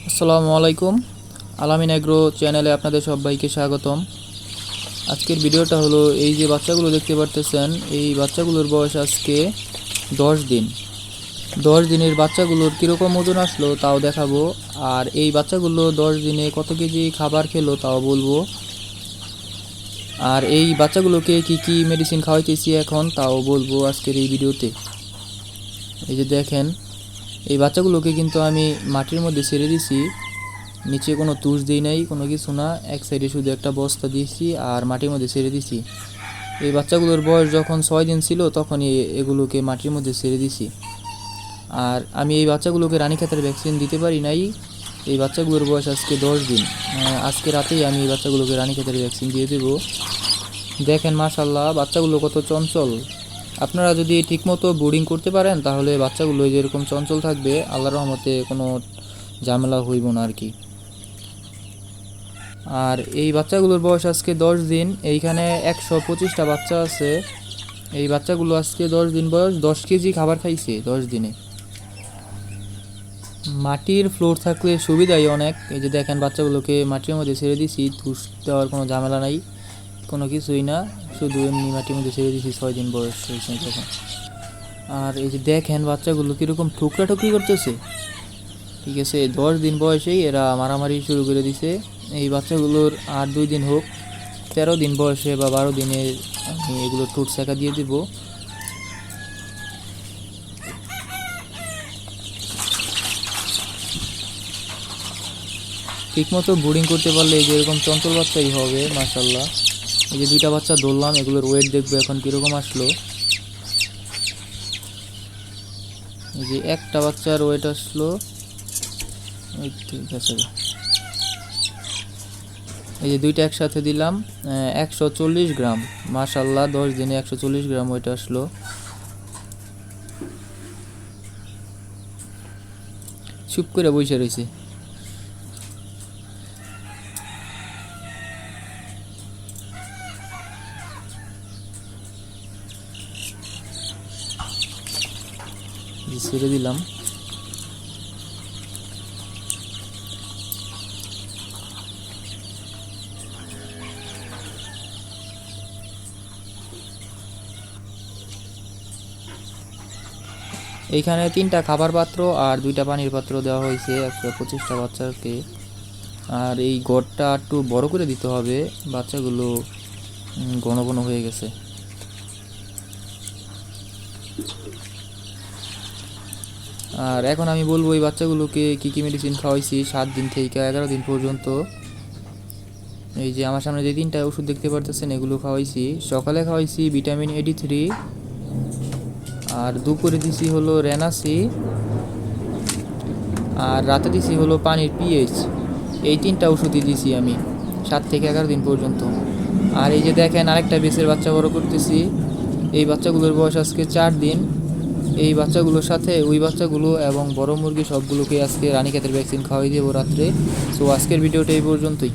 আসসালামু আলাইকুম। আলামিন এগ্রো চ্যানেলে আপনাদের সবাইকে স্বাগতম। আজকের ভিডিওটা হলো এই যে বাচ্চাগুলো দেখতে পারতেছেন, এই বাচ্চাগুলোর বয়স আজকে 10 দিন। 10 দিনের বাচ্চাগুলোর কীরকম ওজন আসলো তাও দেখাবো, আর এই বাচ্চাগুলো 10 দিনে কত কেজি খাবার খেলো তাও বলবো, আর এই বাচ্চাগুলোকে কি কি মেডিসিন খাওয়াইতেছি এখন তাও বলবো আজকের এই ভিডিওতে। এই যে দেখেন, এই বাচ্চাগুলোকে কিন্তু আমি মাটির মধ্যে ছেড়ে দিছি, নিচে কোনো তুষ দিই নাই, কোনো কিছু না, এক সাইডে শুধু একটা বস্তা দিয়েছি আর মাটির মধ্যে ছেড়ে দিছি। এই বাচ্চাগুলোর বয়স যখন 6 দিন ছিল তখনই এগুলোকে মাটির মধ্যে ছেড়ে দিছি। আর আমি এই বাচ্চাগুলোকে রানীক্ষেতের ভ্যাকসিন দিতে পারি নাই। এই বাচ্চাগুলোর বয়স আজকে 10 দিন। আজকে রাতেই আমি এই বাচ্চাগুলোকে রানীক্ষেতের ভ্যাকসিন দিয়ে দেবো। দেখেন মাশাল্লাহ বাচ্চাগুলো কত চঞ্চল। আপনারা যদি ঠিকমতো বোর্ডিং করতে পারেন তাহলে বাচ্চাগুলো যেরকম চঞ্চল থাকবে, আল্লাহর রহমতে কোনো ঝামেলা হইব না আর কি। আর এই বাচ্চাগুলোর বয়স আজকে 10 দিন। এইখানে 125টা বাচ্চা আছে। এই বাচ্চাগুলো আজকে 10 দিন বয়স, 10 কেজি খাবার খাইছে 10 দিনে। মাটির ফ্লোর থাকলে সুবিধাই অনেক। এই যে দেখেন বাচ্চাগুলোকে মাটির মধ্যে ছেড়ে দিছি, তুষ দেওয়ার কোনো ঝামেলা নাই, কোনো কিছুই না, শুধু এমনি মাটির মধ্যে ছেড়ে দিছি 6 দিন বয়স হয়েছে তখন। আর এই যে দেখেন বাচ্চাগুলো কীরকম ঠুকরি করতেছে। ঠিক আছে, 10 দিন বয়সেই এরা মারামারি শুরু করে দিছে। এই বাচ্চাগুলোর আর 2 দিন হোক, 13 দিন বয়সে বা 12 দিনে আমি এগুলো ঠোঁট শেখা দিয়ে দিব। ঠিকমতো বোর্ডিং করতে পারলে এই যে এরকম চঞ্চল বাচ্চাই হবে মাশাল্লাহ। এই যে 2টা বাচ্চা ধরলাম, এগুলোর ওয়েট দেখবো এখন কীরকম আসলো। এই যে একটা বাচ্চার ওয়েট আসলো, ঠিক আছে, এই যে 2টা একসাথে দিলাম, 140 গ্রাম মাশাল্লাহ। 10 দিনে 140 গ্রাম ওয়েট আসলো। চুপ করে বসে রয়েছে। ছেড়ে দিলাম। এইখানে 3টা খাবার পাত্র আর 2টা পানির পাত্র দেওয়া হয়েছে 125টা বাচ্চাকে। আর এই ঘরটা একটু বড় করে দিতে হবে, বাচ্চাগুলো ঘন ঘন হয়ে গেছে। আর এখন আমি বলবো এই বাচ্চাগুলোকে কি কি মেডিসিন খাওয়াইছি 7 দিন থেকে 11 দিন পর্যন্ত। এই যে আমার সামনে যে 3টা ওষুধ দেখতে পারতেছেন এগুলো খাওয়াইছি। সকালে খাওয়াইছি ভিটামিন AD3, আর দুপুরে দিছি হলো রেনাসি, আর রাতে দিছি হলো পানির PH। এই 3টা ওষুধই দিছি আমি 7 থেকে 11 দিন পর্যন্ত। আর এই যে দেখেন আরেকটা বেসের বাচ্চা বড় করতেছি। এই বাচ্চাগুলোর বয়স আজকে 4 দিন। এই বাচ্চাগুলোর সাথে ওই বাচ্চাগুলো এবং বড় মুরগি সবগুলোকে আজকে রানীক্ষেতের ভ্যাকসিন খাওয়াই দেবো রাত্রে। সো আজকের ভিডিওটা এই পর্যন্তই।